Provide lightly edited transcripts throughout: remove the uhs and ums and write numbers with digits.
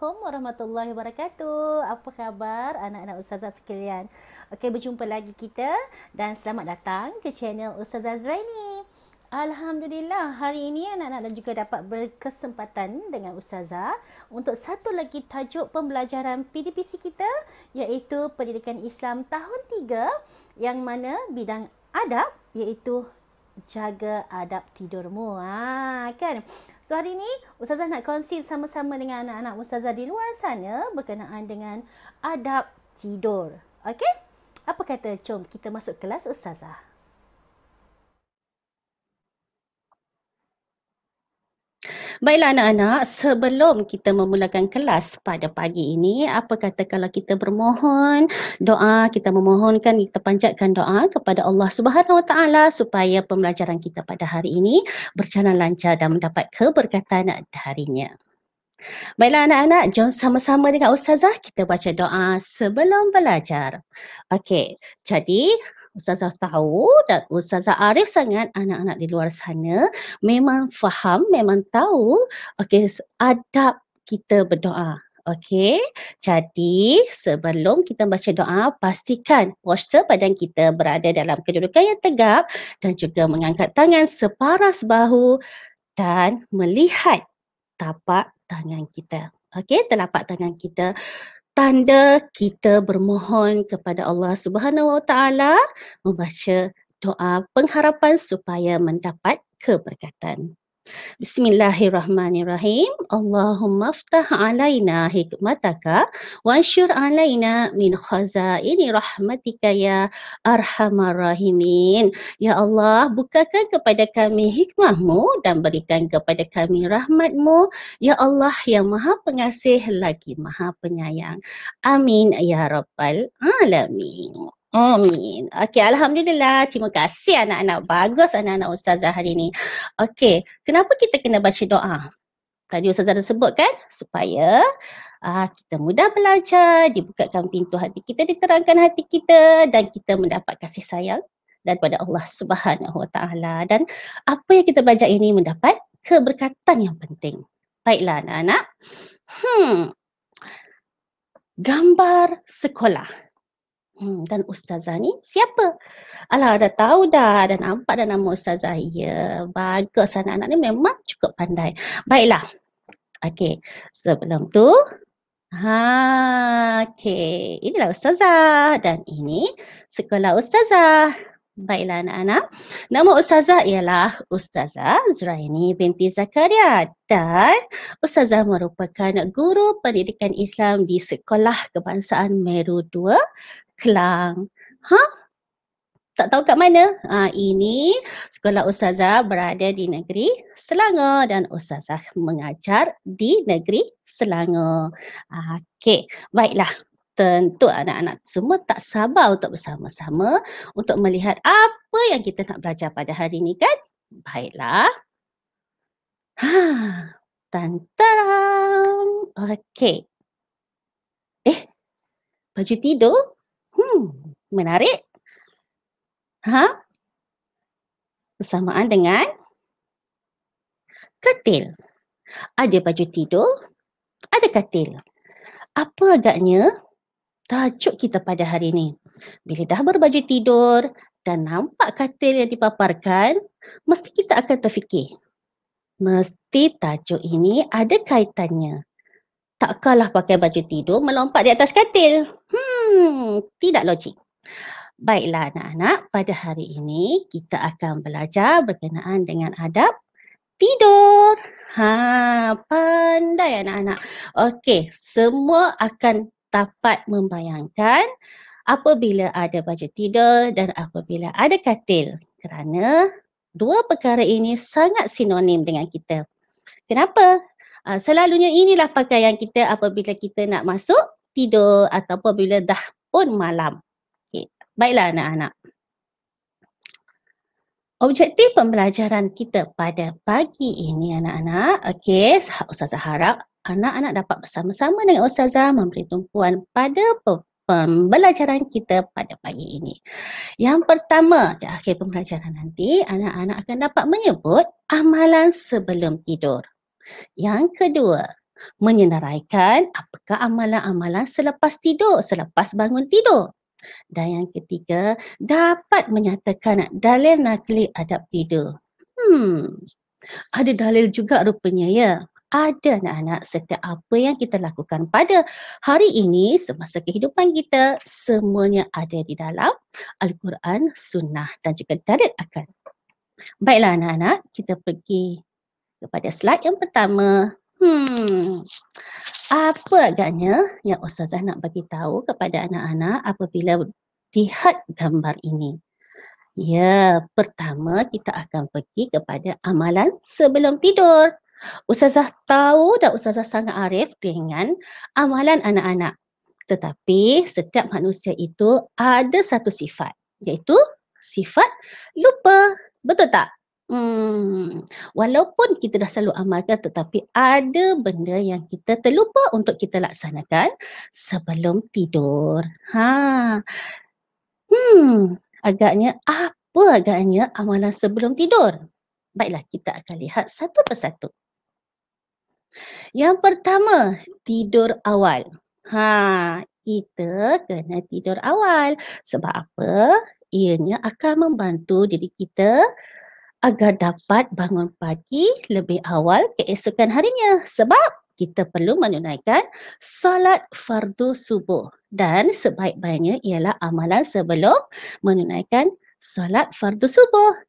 Assalamualaikum warahmatullahi wabarakatuh. Apa khabar anak-anak Ustazah sekalian? Okey, berjumpa lagi kita dan selamat datang ke channel Ustazah Azraini. Alhamdulillah, hari ini anak-anak juga dapat berkesempatan dengan Ustazah untuk satu lagi tajuk pembelajaran PDPC kita, iaitu Pendidikan Islam tahun 3, yang mana bidang adab iaitu jaga adab tidurmu. Kan? So hari ni Ustazah nak kongsi sama-sama dengan anak-anak Ustazah di luar sana berkenaan dengan adab tidur. Okey? Apa kata, jom kita masuk kelas Ustazah. Baiklah anak-anak, sebelum kita memulakan kelas pada pagi ini, apa kata kalau kita bermohon doa, kita memohonkan, kita panjatkan doa kepada Allah Subhanahu Wa Taala supaya pembelajaran kita pada hari ini berjalan lancar dan mendapat keberkatan darinya. Baiklah anak-anak, jom sama-sama dengan Ustazah kita baca doa sebelum belajar. Okey, jadi Ustazah tahu dan Ustazah arif sangat anak-anak di luar sana memang faham, memang tahu adab kita berdoa. Okey, jadi sebelum kita baca doa, pastikan postur badan kita berada dalam kedudukan yang tegak dan juga mengangkat tangan separas bahu dan melihat tapak tangan kita. Okey, telapak tangan kita tanda kita bermohon kepada Allah Subhanahu Wa Taala, membaca doa pengharapan supaya mendapat keberkatan. Bismillahirrahmanirrahim. Allahumma aftah alaina hikmataka wa ansyur alaina min khazaini rahmatika ya arhamar rahimin. Ya Allah, bukakan kepada kami hikmahmu dan berikan kepada kami rahmatmu. Ya Allah yang maha pengasih lagi maha penyayang. Amin ya rabbal alamin. Amin. Okey, Alhamdulillah. Terima kasih anak-anak. Bagus anak-anak Ustazah hari ini. Okey, kenapa kita kena baca doa? Tadi Ustazah dah sebut kan? Supaya kita mudah belajar, dibukakan pintu hati kita, diterangkan hati kita dan kita mendapat kasih sayang daripada Allah Subhanahu Wa Taala. Dan apa yang kita belajar ini mendapat keberkatan yang penting. Baiklah anak-anak. Gambar sekolah. Dan Ustazah ni siapa? Alah, dah tahu dah, dah nampak dah nama Ustazah. Ya, bagus anak-anak ni memang cukup pandai. Baiklah. Okey, sebelum tu, okey, inilah Ustazah dan ini sekolah Ustazah. Baiklah anak-anak, nama Ustazah ialah Ustazah Azraini binti Zakaria dan Ustazah merupakan guru pendidikan Islam di Sekolah Kebangsaan Meru 2, Kelang. Tak tahu kat mana? Ini sekolah Ustazah berada di negeri Selangor dan Ustazah mengajar di negeri Selangor. Okey, baiklah. Tentu anak-anak semua tak sabar untuk bersama-sama untuk melihat apa yang kita nak belajar pada hari ini kan? Baiklah. Tantarang. Okey. Baju tidur? Menarik. Bersamaan dengan katil. Ada baju tidur, ada katil. Apa agaknya tajuk kita pada hari ini? Bila dah berbaju tidur dan nampak katil yang dipaparkan, mesti kita akan terfikir. Mesti tajuk ini ada kaitannya. Tak kalah pakai baju tidur melompat di atas katil. Tidak logik. Baiklah anak-anak, pada hari ini kita akan belajar berkenaan dengan adab tidur. Pandai anak-anak. Okey, semua akan dapat membayangkan apabila ada baju tidur dan apabila ada katil. Kerana dua perkara ini sangat sinonim dengan kita. Kenapa? Selalunya inilah pakaian kita apabila kita nak masuk tidur atau apabila dah pun malam. Baiklah anak-anak. Objektif pembelajaran kita pada pagi ini anak-anak, okey, Ustazah harap anak-anak dapat bersama-sama dengan Ustazah memberi tumpuan pada pembelajaran kita pada pagi ini. Yang pertama, di akhir pembelajaran nanti, anak-anak akan dapat menyebut amalan sebelum tidur. Yang kedua, Menyenaraikan apakah amalan-amalan selepas tidur, selepas bangun tidur. Dan yang ketiga, dapat menyatakan dalil nakli adab tidur. Ada dalil juga rupanya ya. Ada anak-anak, setiap apa yang kita lakukan pada hari ini semasa kehidupan kita, semuanya ada di dalam Al-Quran, Sunnah dan juga dalil akal. Baiklah anak-anak, kita pergi kepada slide yang pertama. Apa agaknya yang Ustazah nak bagi tahu kepada anak-anak apabila lihat gambar ini? Ya, pertama kita akan pergi kepada amalan sebelum tidur. Ustazah tahu dan Ustazah sangat arif dengan amalan anak-anak. Tetapi setiap manusia itu ada satu sifat, iaitu sifat lupa. Betul tak? Walaupun kita dah selalu amalkan, tetapi ada benda yang kita terlupa untuk kita laksanakan sebelum tidur. Agaknya apa agaknya amalan sebelum tidur? Baiklah, kita akan lihat satu persatu. Yang pertama, tidur awal. Kita kena tidur awal. Sebab apa? Ianya akan membantu diri kita agar dapat bangun pagi lebih awal keesokan harinya. Sebab kita perlu menunaikan solat fardu subuh. Dan sebaik-baiknya ialah amalan sebelum menunaikan solat fardu subuh.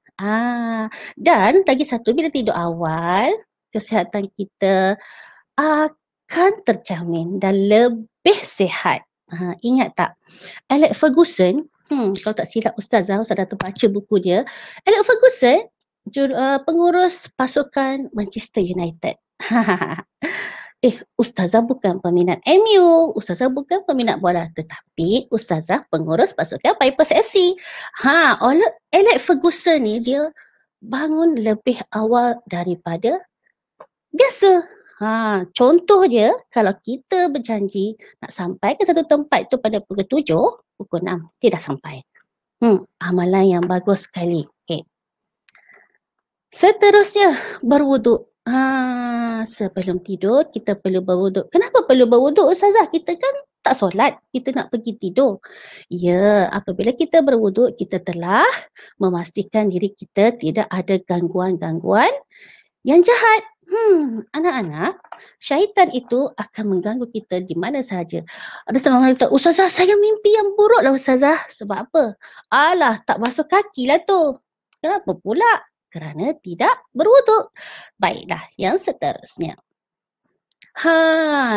Dan lagi satu, bila tidur awal, kesihatan kita akan terjamin dan lebih sihat. Ingat tak? Alex Ferguson, kalau tak silap Ustazah terbaca buku dia. Alex Ferguson, pengurus pasukan Manchester United. Ustazah bukan peminat MU, Ustazah bukan peminat bola, tetapi Ustazah pengurus pasukan Vipers FC. Alex Ferguson ni dia bangun lebih awal daripada biasa. Contoh dia, kalau kita berjanji nak sampai ke satu tempat tu pada pukul 7, pukul 6, dia dah sampai. Amalan yang bagus sekali. Okay. Seterusnya, berwuduk. Sebelum tidur, kita perlu berwuduk. Kenapa perlu berwuduk, Ustazah? Kita kan tak solat, kita nak pergi tidur. Ya, apabila kita berwuduk, kita telah memastikan diri kita tidak ada gangguan-gangguan yang jahat. Anak-anak, syaitan itu akan mengganggu kita di mana sahaja. Ada setengah orang kata, Ustazah, saya mimpi yang buruk lah Ustazah. Sebab apa? Alah, tak basuh kaki lah tu. Kenapa pula? Kerana tidak berwuduk. Baiklah, yang seterusnya.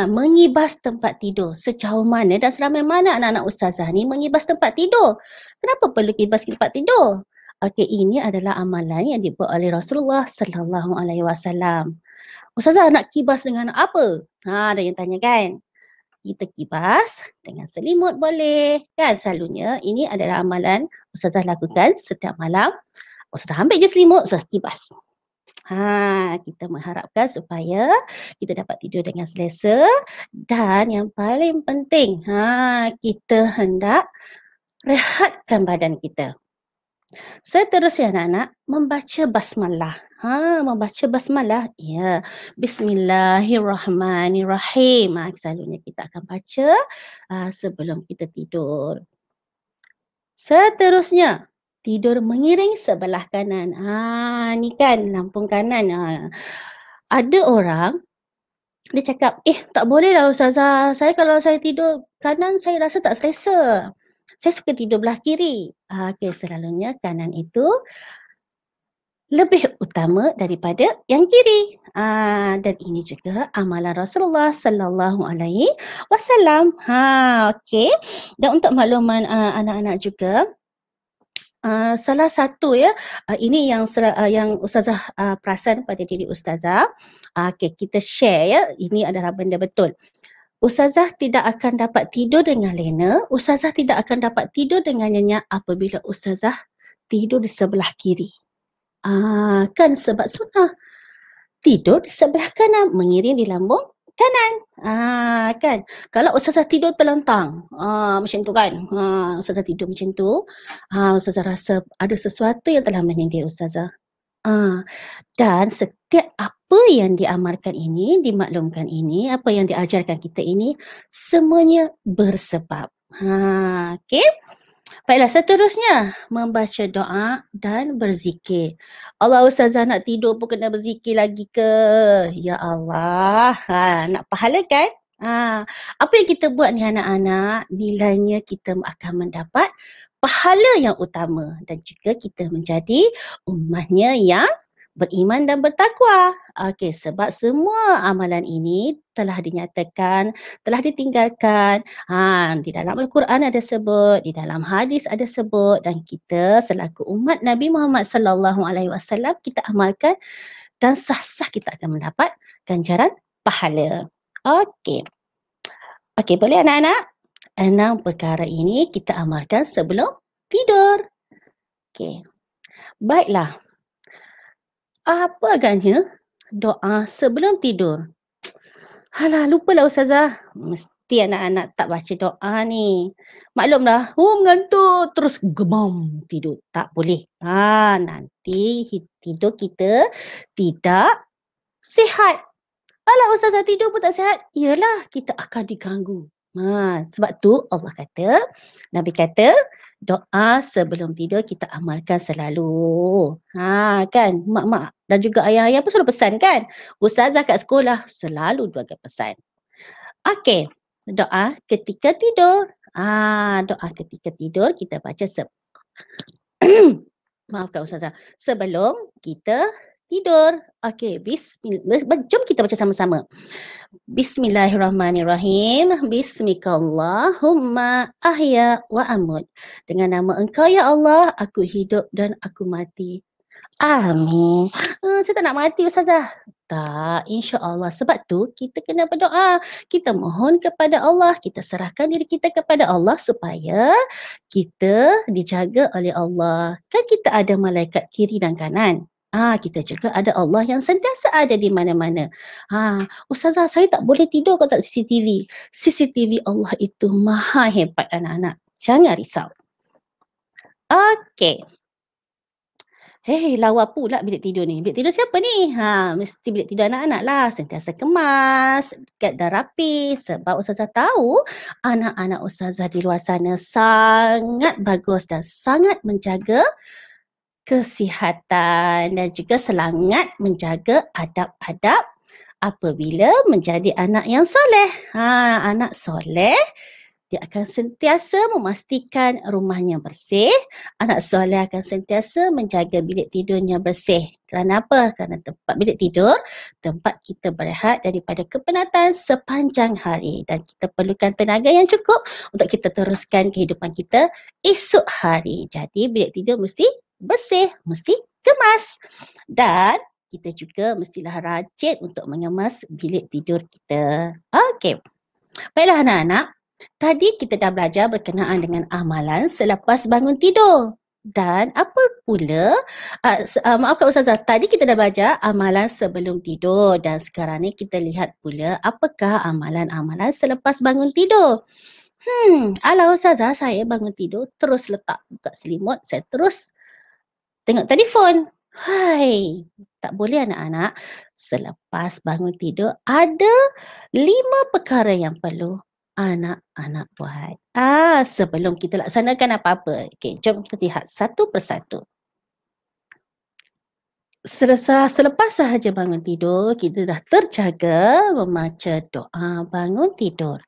Mengibas tempat tidur. Sejauh mana dan seramai mana anak-anak Ustazah ni mengibas tempat tidur? Kenapa perlu kibas tempat tidur? Okey, ini adalah amalan yang dibuat oleh Rasulullah sallallahu alaihi wasallam. Ustazah nak kibas dengan apa? Ada yang tanya kan? Kita kibas dengan selimut boleh. Kan selalunya ini adalah amalan Ustazah lakukan setiap malam. Ustazah ambil je selimut, Ustazah kibas. Kita mengharapkan supaya kita dapat tidur dengan selesa. Dan yang paling penting, kita hendak rehatkan badan kita. Seterusnya anak-anak, membaca basmalah. Membaca basmalah. Ya. Bismillahirrahmanirrahim. Selalunya kita akan baca sebelum kita tidur. Seterusnya, tidur mengiring sebelah kanan. Ni kan lampung kanan. Ada orang, dia cakap, tak boleh lah Ustazah. Kalau saya tidur kanan, saya rasa tak selesa. Saya suka tidur belah kiri. Selalunya kanan itu lebih utama daripada yang kiri. Dan ini juga amalan Rasulullah sallallahu alaihi wasallam. Okey. Dan untuk makluman anak-anak juga, salah satu ini yang Ustazah perasan pada diri Ustazah. Kita share ya. Ini adalah benda betul. Ustazah tidak akan dapat tidur dengan lena, Ustazah tidak akan dapat tidur dengan nyenyak apabila Ustazah tidur di sebelah kiri. Kan sebab sunnah. Tidur di sebelah kanan, mengiring di lambung kanan. Kan? Kalau Ustazah tidur terlentang, macam tu kan. Ustazah tidur macam tu, Ustazah rasa ada sesuatu yang telah menindih Ustazah. Ah, dan setiap apa yang diamalkan ini, dimaklumkan ini, apa yang diajarkan kita ini, semuanya bersebab. Okey. Baiklah, seterusnya membaca doa dan berzikir. Allah, ustazah nak tidur pun kena berzikir lagi ke? Ya Allah, nak pahala kan? Apa yang kita buat ni anak-anak, nilainya kita akan mendapat pahala yang utama dan juga kita menjadi umatnya yang beriman dan bertakwa. Okey, sebab semua amalan ini telah dinyatakan, telah ditinggalkan. Di dalam Al-Quran ada sebut, di dalam hadis ada sebut dan kita selaku umat Nabi Muhammad sallallahu alaihi wasallam kita amalkan dan sah-sah kita akan mendapat ganjaran pahala. Okey. Okey, boleh anak-anak? 6 perkara ini kita amalkan sebelum tidur. Okey. Baiklah. Apa agaknya doa sebelum tidur? Alah, lupalah ustazah. Mesti anak-anak tak baca doa ni. Maklumlah, mengantuk terus gemam tidur. Tak boleh. Nanti tidur kita tidak sihat. Alah ustazah, tidur pun tak sihat. Yalah, kita akan diganggu. Sebab tu Allah kata, Nabi kata, doa sebelum tidur kita amalkan selalu. Kan, mak-mak dan juga ayah-ayah pun selalu pesan kan. Ustazah kat sekolah selalu juga pesan. Okey, doa ketika tidur. Doa ketika tidur kita baca maafkan ustazah. Sebelum kita tidur. Okey, jom kita baca sama-sama. Bismillahirrahmanirrahim. Bismikallahumma ahya wa amut. Dengan nama Engkau ya Allah, aku hidup dan aku mati. Amin. Saya tak nak mati ustazah. Tak, insya-Allah. Sebab tu kita kena berdoa. Kita mohon kepada Allah, kita serahkan diri kita kepada Allah supaya kita dijaga oleh Allah. Kan kita ada malaikat kiri dan kanan. Kita juga ada Allah yang sentiasa ada di mana-mana. Ustazah, saya tak boleh tidur kalau tak CCTV. CCTV Allah itu maha hebat anak-anak. Jangan risau. Okey. Lawa pula bilik tidur ni. Bilik tidur siapa ni? Mesti bilik tidur anak-anak lah. Sentiasa kemas, dan rapi. Sebab ustazah tahu anak-anak ustazah di luar sana sangat bagus dan sangat menjaga kesihatan dan juga sangat menjaga adab-adab apabila menjadi anak yang soleh. Anak soleh, dia akan sentiasa memastikan rumahnya bersih. Anak soleh akan sentiasa menjaga bilik tidurnya bersih. Kerana apa? Kerana tempat bilik tidur, tempat kita berehat daripada kepenatan sepanjang hari. Dan kita perlukan tenaga yang cukup untuk kita teruskan kehidupan kita esok hari. Jadi bilik tidur mesti bersih, mesti kemas. Dan kita juga mestilah rajin untuk mengemas bilik tidur kita. Okey. Baiklah anak-anak. Tadi kita dah belajar berkenaan dengan amalan selepas bangun tidur. Dan apa pula, maafkan ustazah, tadi kita dah belajar amalan sebelum tidur dan sekarang ni kita lihat pula apakah amalan-amalan selepas bangun tidur. Alah ustazah, saya bangun tidur terus letak buka selimut, saya terus tengok telefon. Tak boleh anak-anak. Selepas bangun tidur, ada 5 perkara yang perlu anak-anak buat. Sebelum kita laksanakan apa-apa. Okey, jom kita lihat satu persatu. Selepas sahaja bangun tidur, kita dah terjaga membaca doa bangun tidur.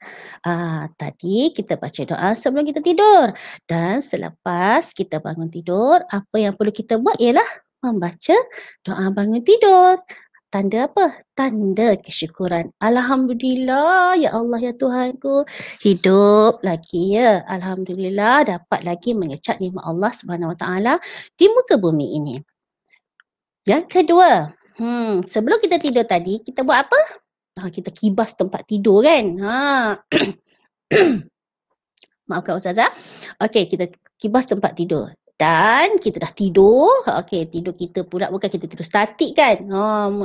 Tadi kita baca doa sebelum kita tidur. Dan selepas kita bangun tidur, apa yang perlu kita buat ialah membaca doa bangun tidur. Tanda apa? Tanda kesyukuran. Alhamdulillah, ya Allah, ya Tuhanku. Hidup lagi ya. Alhamdulillah, dapat lagi mengecap nikmat Allah Subhanahu Wa Taala di muka bumi ini. Yang kedua, sebelum kita tidur tadi, kita buat apa? Kita kibas tempat tidur kan? Maafkan ustazah. Okey, kita kibas tempat tidur. Dan kita dah tidur. Okey, tidur kita pula bukan kita tidur statik kan?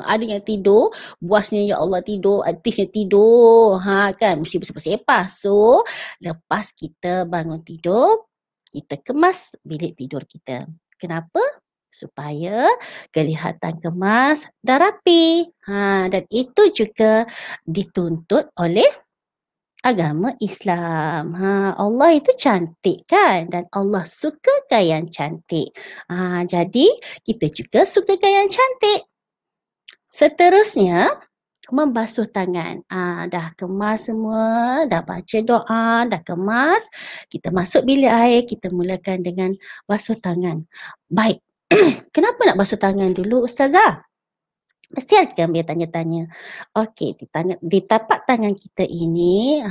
Ada yang tidur, buasnya ya Allah tidur, aktifnya tidur. Kan, mesti bersepah-sepah. So, lepas kita bangun tidur, kita kemas bilik tidur kita. Kenapa? supaya kelihatan kemas dan rapi. Dan itu juga dituntut oleh agama Islam. Allah itu cantik kan, dan Allah sukakan yang cantik. Jadi kita juga sukakan yang cantik. Seterusnya, membasuh tangan. Dah kemas semua, dah baca doa, dah kemas. Kita masuk bilik air, kita mulakan dengan basuh tangan. Baik, kenapa nak basuh tangan dulu Ustazah? Mesti ada yang tanya-tanya. Okey, di tapak tangan kita ini,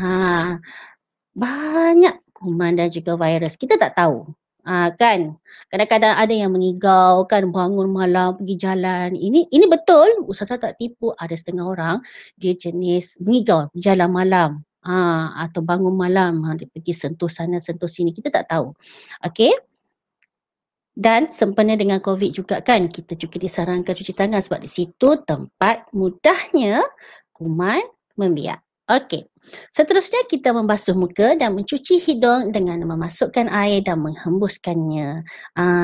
banyak kuman dan juga virus. Kita tak tahu. Kan? Kadang-kadang ada yang mengigau kan, bangun malam pergi jalan. Ini betul, Ustazah tak tipu. Ada setengah orang dia jenis mengigau jalan malam. Atau bangun malam, dia pergi sentuh sana sentuh sini. Kita tak tahu. Okey? Dan sempena dengan COVID juga kan, kita juga disarankan cuci tangan sebab di situ tempat mudahnya kuman membiak. Okey. Seterusnya kita membasuh muka dan mencuci hidung dengan memasukkan air dan menghembuskannya.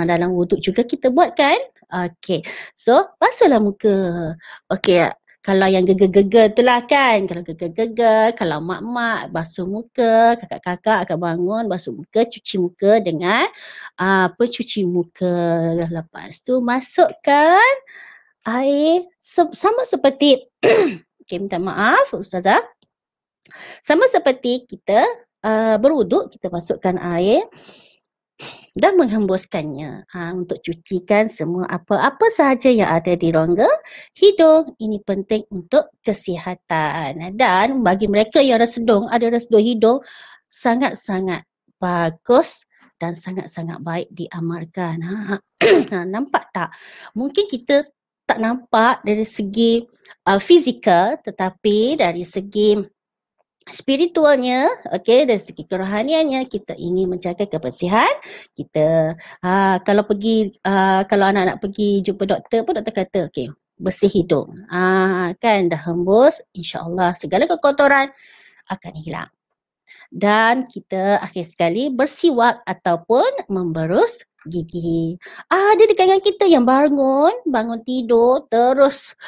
Dalam wuduk juga kita buat kan? Okey. So, basuhlah muka. Okey. Kalau yang gegar-gegar tu lah kan. Kalau gegar-gegar, kalau mak-mak basuh muka, kakak-kakak akan bangun basuh muka, cuci muka dengan pencuci muka. Lepas tu masukkan air sama seperti okay, minta maaf Ustazah. Sama seperti kita berwuduk, kita masukkan air dan menghembuskannya untuk cucikan semua apa-apa sahaja yang ada di rongga hidung. Ini penting untuk kesihatan. Dan bagi mereka yang ada resedung hidung, sangat-sangat bagus dan sangat-sangat baik diamalkan. Nampak tak? Mungkin kita tak nampak dari segi fizikal, tetapi dari segi spiritualnya, okey, dari segi kerohaniannya, kita ingin menjaga kebersihan kita. Kalau anak-anak pergi jumpa doktor pun, doktor kata okey, bersih hidung. Kan dah hembus, insya-Allah segala kekotoran akan hilang. Dan kita akhir sekali bersiwak ataupun memberus gigi. Ada di kalangan kita yang bangun tidur terus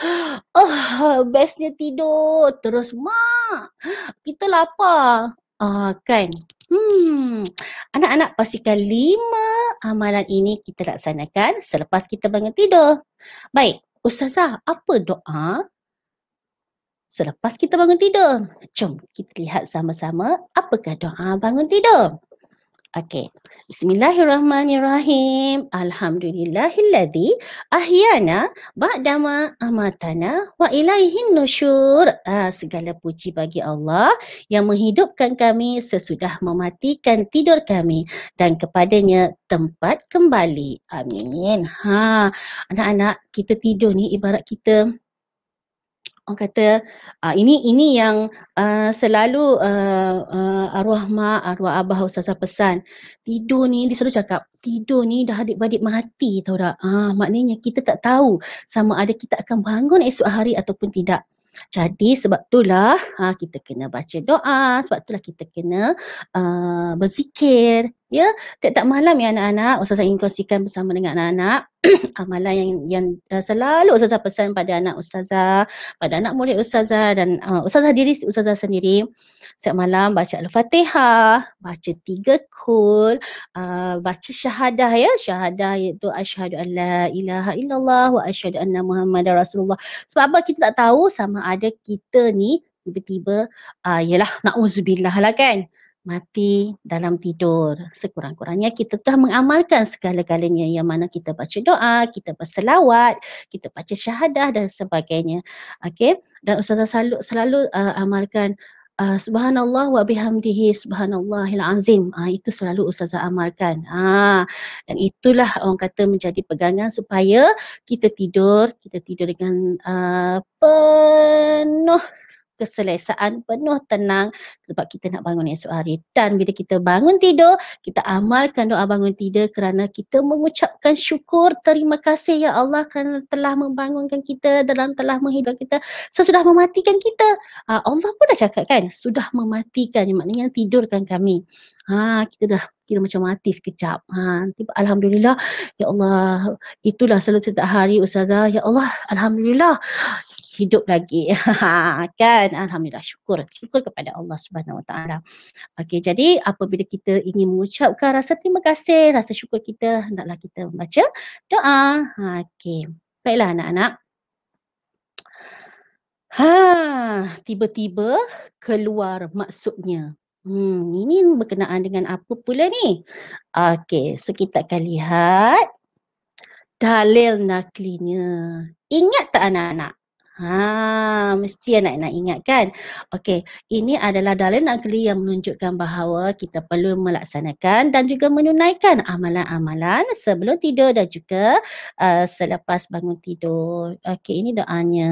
bestnya tidur terus, mak kita lapar. Kan? Anak-anak pastikan 5 amalan ini kita laksanakan selepas kita bangun tidur. Baik, Ustazah, apa doa selepas kita bangun tidur? Jom kita lihat sama-sama apakah doa bangun tidur. Okey. Bismillahirrahmanirrahim. Alhamdulillahilladzi ahyana ba'dama amatana wa ilaihin nusyur. Segala puji bagi Allah yang menghidupkan kami sesudah mematikan tidur kami dan kepadanya tempat kembali. Amin. Anak-anak, kita tidur ni ibarat kita orang kata ini yang selalu arwah mak, arwah abah Ustazah pesan. Tidur ni, dia selalu cakap, tidur ni dah adik-beradik mati tahu tak. Maknanya kita tak tahu sama ada kita akan bangun esok hari ataupun tidak. Jadi sebab itulah kita kena baca doa, sebab itulah kita kena berzikir. Ya, tiap-tiap malam ya anak-anak, Ustazah ingin kongsikan bersama dengan anak-anak amalan yang selalu Ustazah pesan pada anak Ustazah, pada anak murid Ustazah dan Ustazah sendiri. Setiap malam baca Al-Fatihah, baca 3 qul, baca syahadah ya, syahadah iaitu asyhadu an la ilaha illallah wa asyhadu anna Muhammadar Rasulullah. Sebab apa kita tak tahu sama ada kita ni tiba-tiba yalah na'udzubillah lah kan, mati dalam tidur. Sekurang-kurangnya kita telah mengamalkan segala-galanya, yang mana kita baca doa, kita berselawat, kita baca syahadah dan sebagainya. Okey, dan Ustazah selalu amalkan subhanallah wa bihamdihi subhanallahil azim. Itu selalu Ustazah amalkan. Dan itulah orang kata menjadi pegangan supaya kita tidur dengan penuh keselesaan, penuh tenang sebab kita nak bangun esok hari. Dan bila kita bangun tidur, kita amalkan doa bangun tidur kerana kita mengucapkan syukur, terima kasih ya Allah kerana telah membangunkan kita dan telah menghidupkan kita sesudah mematikan kita. Allah pun dah cakap kan, sudah mematikan, maknanya tidurkan kami. Kita dah kira macam mati sekejap. Tiba alhamdulillah, ya Allah, itulah selalu setiap hari Ustazah, ya Allah, alhamdulillah hidup lagi. Kan? Alhamdulillah, syukur kepada Allah Subhanahu Wa Taala. Okey, jadi apabila kita ingin mengucapkan rasa terima kasih, rasa syukur kita, hendaklah kita membaca doa. Okey. Baiklah anak-anak. Tiba-tiba keluar maksudnya. Ini berkenaan dengan apa pula ni? Okey, so kita akan lihat dalil naklinya. Ingat tak anak-anak? Mesti anak-anak ingat kan? Okey, ini adalah dalil nakli yang menunjukkan bahawa kita perlu melaksanakan dan juga menunaikan amalan-amalan sebelum tidur dan juga selepas bangun tidur. Okey, ini doanya.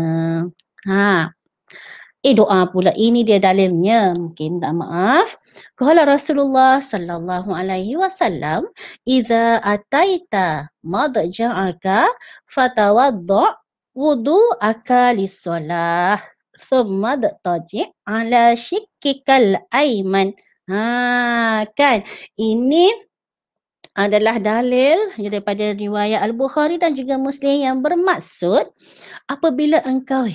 Doa pula. Ini dia dalilnya. Mungkin minta maaf. Qala Rasulullah sallallahu alaihi wasallam, "Idza ataita madja'aka fatawadda' wudu'aka lis-shalah, thumma taji' ala shikkikal ayman." Kan? Ini adalah dalil daripada riwayat Al-Bukhari dan juga Muslim yang bermaksud apabila engkau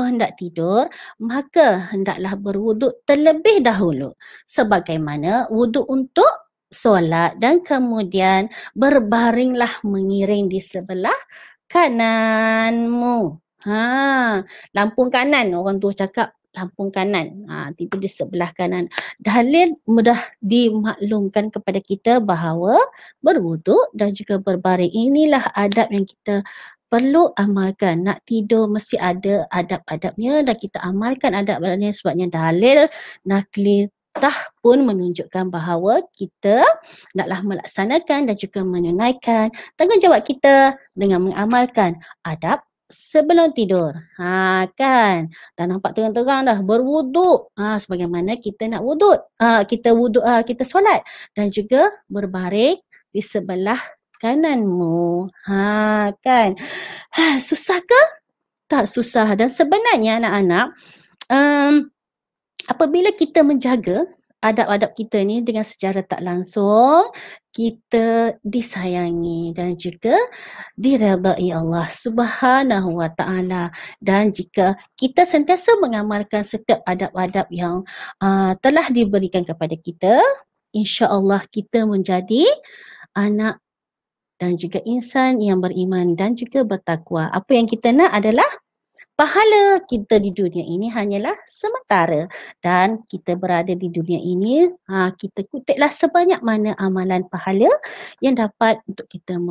hendak tidur, maka hendaklah berwuduk terlebih dahulu sebagaimana wuduk untuk solat dan kemudian berbaringlah mengiring di sebelah kananmu. Lampung kanan, orang tua cakap lampung kanan. Tiba di sebelah kanan. Dalil mudah dimaklumkan kepada kita bahawa berwuduk dan juga berbaring inilah adab yang kita perlu amalkan. Nak tidur mesti ada adab-adabnya dan kita amalkan adab-adabnya sebabnya dalil nakli pun menunjukkan bahawa kita naklah melaksanakan dan juga menunaikan tanggungjawab kita dengan mengamalkan adab sebelum tidur. Kan? Dah nampak terang-terang dah berwuduk. Sebagaimana kita nak wuduk. Kita solat dan juga berbaring di sebelah kananmu. Kan? Susah ke? Tak susah. Dan sebenarnya anak-anak, apabila kita menjaga adab-adab kita ni dengan secara tak langsung, kita disayangi dan juga diredai Allah Subhanahu Wa Taala. Dan jika kita sentiasa mengamalkan setiap adab-adab yang telah diberikan kepada kita, insya-Allah kita menjadi anak dan juga insan yang beriman dan juga bertakwa. Apa yang kita nak adalah pahala kita di dunia ini hanyalah sementara dan kita berada di dunia ini, kita kutiplah sebanyak mana amalan pahala yang dapat untuk kita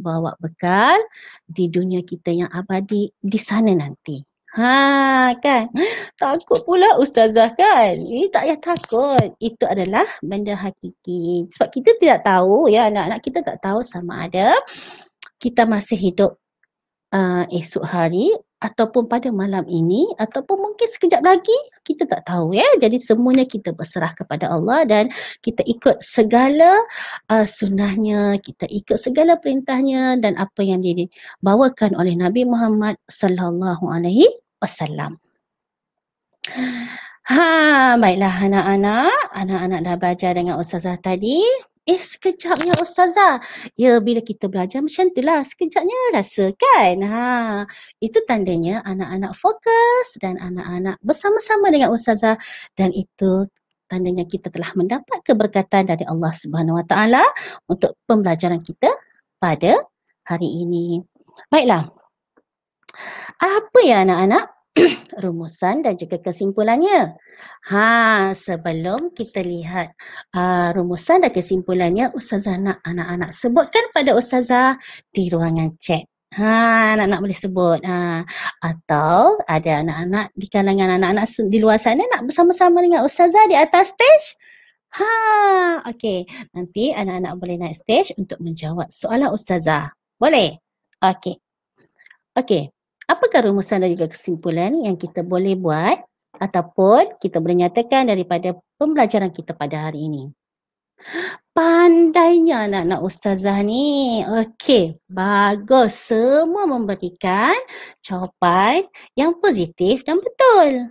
bawa bekal di dunia kita yang abadi di sana nanti. Kan? Takut pula Ustazah kan? Tak payah takut. Itu adalah benda hakiki. Sebab kita tidak tahu, ya anak-anak kita tak tahu sama ada kita masih hidup esok hari ataupun pada malam ini ataupun mungkin sekejap lagi, kita tak tahu ya. Jadi semuanya kita berserah kepada Allah dan kita ikut segala sunnahnya, kita ikut segala perintahnya dan apa yang dibawakan oleh Nabi Muhammad sallallahu alaihi wasallam. Baiklah anak-anak dah belajar dengan Ustazah tadi. Sekejap ya Ustazah. Ya, bila kita belajar macam itulah, sekejapnya rasa kan. Itu tandanya anak-anak fokus dan anak-anak bersama-sama dengan Ustazah dan itu tandanya kita telah mendapat keberkatan dari Allah Subhanahu Wa Taala untuk pembelajaran kita pada hari ini. Baiklah. Apa ya anak-anak? Rumusan dan juga kesimpulannya. Sebelum kita lihat rumusan dan kesimpulannya, Ustazah nak anak-anak sebutkan pada Ustazah di ruangan chat. Anak-anak boleh sebut. Atau ada anak-anak di kalangan anak-anak di luar sana nak bersama-sama dengan Ustazah di atas stage. Okey. Nanti anak-anak boleh naik stage untuk menjawab soalan Ustazah. Boleh? Okey. Apakah rumusan dan juga kesimpulan yang kita boleh buat ataupun kita boleh nyatakan daripada pembelajaran kita pada hari ini? Pandainya anak-anak ustazah ni. Okey, bagus. Semua memberikan jawapan yang positif dan betul.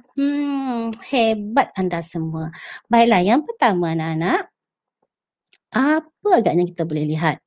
Hebat anda semua. Baiklah, yang pertama anak-anak, apa agaknya kita boleh lihat?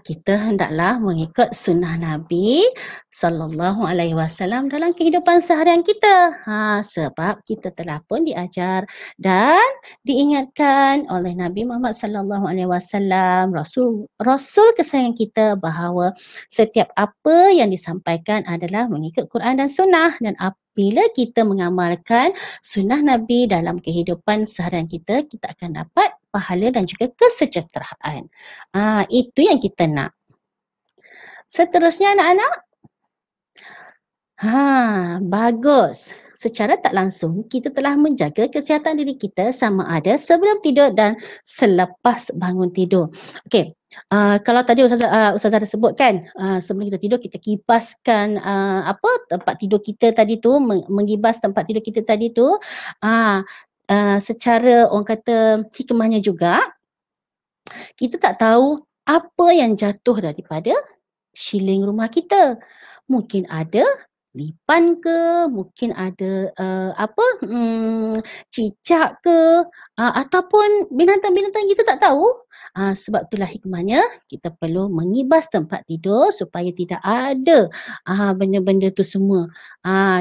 Kita hendaklah mengikut sunnah Nabi sallallahu alaihi wasallam dalam kehidupan seharian kita. Sebab kita telah pun diajar dan diingatkan oleh Nabi Muhammad sallallahu alaihi wasallam, Rasul kesayangan kita, bahawa setiap apa yang disampaikan adalah mengikut Quran dan sunnah, dan apabila kita mengamalkan sunnah Nabi dalam kehidupan seharian kita, kita akan dapat pahala dan juga kesejahteraan. Itu yang kita nak. Seterusnya anak-anak. Bagus. Secara tak langsung, kita telah menjaga kesihatan diri kita sama ada sebelum tidur dan selepas bangun tidur. Okey. Kalau tadi Ustazah ada sebut kan, sebelum kita tidur kita kipaskan tempat tidur kita tadi tu, menggibas tempat tidur kita tadi tu. Secara orang kata hikmahnya juga, kita tak tahu apa yang jatuh daripada shilling rumah kita. Mungkin ada lipan ke, mungkin ada cicak ke, ataupun binatang-binatang kita tak tahu. Sebab itulah hikmahnya kita perlu mengibas tempat tidur supaya tidak ada benda-benda tu semua.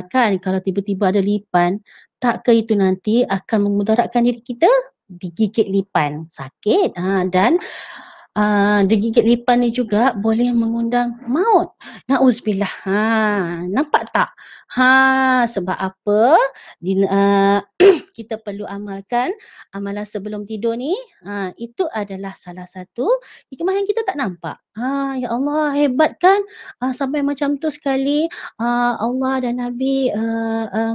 Kan kalau tiba-tiba ada lipan, takkah itu nanti akan memudaratkan diri kita? Digigit lipan, sakit. Dan digigit lipan ni juga boleh mengundang maut. Nauzubillah. Nampak tak? Sebab apa? Kita perlu amalkan amalan sebelum tidur ni. Itu adalah salah satu hikmah yang kita tak nampak. Ya Allah, hebat kan? Sampai macam tu sekali Allah dan Nabi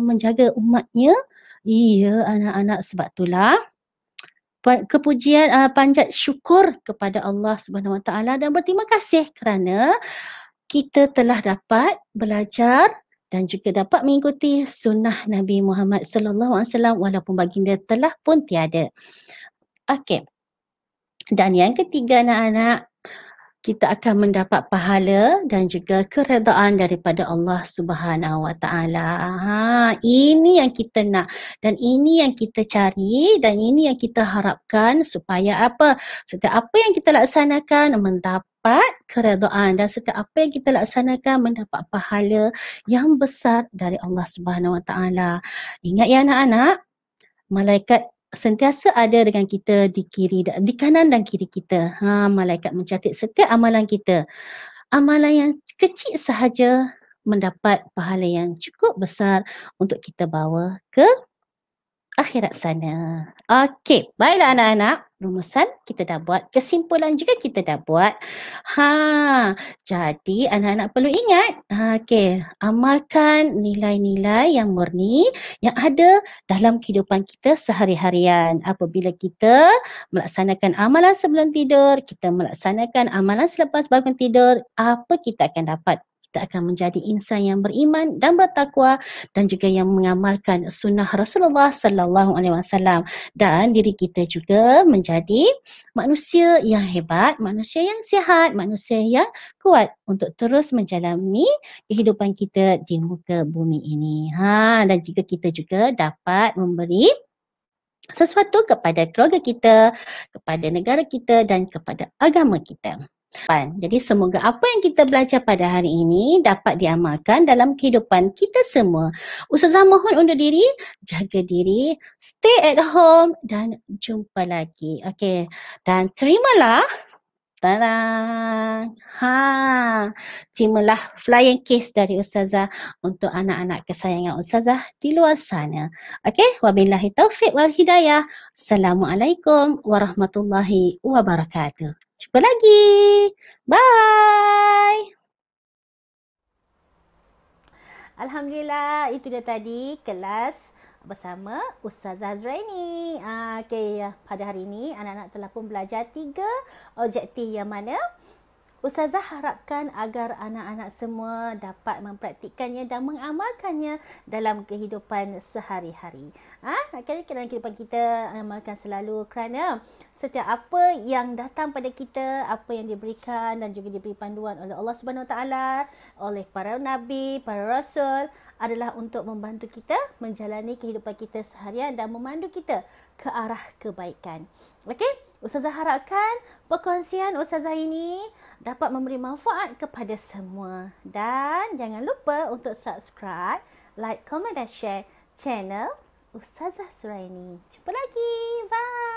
menjaga umatnya. Iya anak-anak, sebab itulah kepujian, panjat syukur kepada Allah Subhanahu Wa Taala dan berterima kasih kerana kita telah dapat belajar dan juga dapat mengikuti sunnah Nabi Muhammad sallallahu alaihi wasallam walaupun baginda telah pun tiada. Okey. Dan yang ketiga anak-anak, kita akan mendapat pahala dan juga keredaan daripada Allah Subhanahu Wa Taala. Ini yang kita nak dan ini yang kita cari dan ini yang kita harapkan supaya apa? Setiap apa yang kita laksanakan mendapat keredaan dan setiap apa yang kita laksanakan mendapat pahala yang besar dari Allah Subhanahu Wa Taala. Ingat ya anak-anak, malaikat sentiasa ada dengan kita di kanan dan kiri kita. Malaikat mencatat setiap amalan kita. Amalan yang kecil sahaja mendapat pahala yang cukup besar untuk kita bawa ke akhirat sana. Okey, baiklah anak-anak. Rumusan kita dah buat, kesimpulan juga kita dah buat. Jadi anak-anak perlu ingat, amalkan nilai-nilai yang murni yang ada dalam kehidupan kita sehari-harian. Apabila kita melaksanakan amalan sebelum tidur, kita melaksanakan amalan selepas bangun tidur, apa kita akan dapat? Kita akan menjadi insan yang beriman dan bertakwa dan juga yang mengamalkan sunnah Rasulullah sallallahu alaihi wasallam, dan diri kita juga menjadi manusia yang hebat, manusia yang sihat, manusia yang kuat untuk terus menjalani kehidupan kita di muka bumi ini. Dan jika kita juga dapat memberi sesuatu kepada keluarga kita, kepada negara kita dan kepada agama kita. Jadi semoga apa yang kita belajar pada hari ini dapat diamalkan dalam kehidupan kita semua. Ustazah mohon undur diri, jaga diri, stay at home dan jumpa lagi. Okey. Dan terimalah terimalah flying kiss dari Ustazah untuk anak-anak kesayangan Ustazah di luar sana. Okey, wabillahi taufiq wal hidayah. Assalamualaikum warahmatullahi wabarakatuh. Jumpa lagi. Bye. Alhamdulillah, itu dia tadi kelas bersama Ustazah Azraini. Pada hari ini anak-anak telah pun belajar 3 objektif yang mana Ustazah harapkan agar anak-anak semua dapat mempraktikkannya dan mengamalkannya dalam kehidupan sehari-hari. Dalam kehidupan kita amalkan selalu, kerana setiap apa yang datang pada kita, apa yang diberikan dan juga diberi panduan oleh Allah Subhanahu Wa Taala, oleh para nabi, para rasul, adalah untuk membantu kita menjalani kehidupan kita seharian dan memandu kita ke arah kebaikan. Okey, Ustazah harapkan perkongsian Ustazah ini dapat memberi manfaat kepada semua. Dan jangan lupa untuk subscribe, like, komen dan share channel Ustazah Suraini. Jumpa lagi. Bye.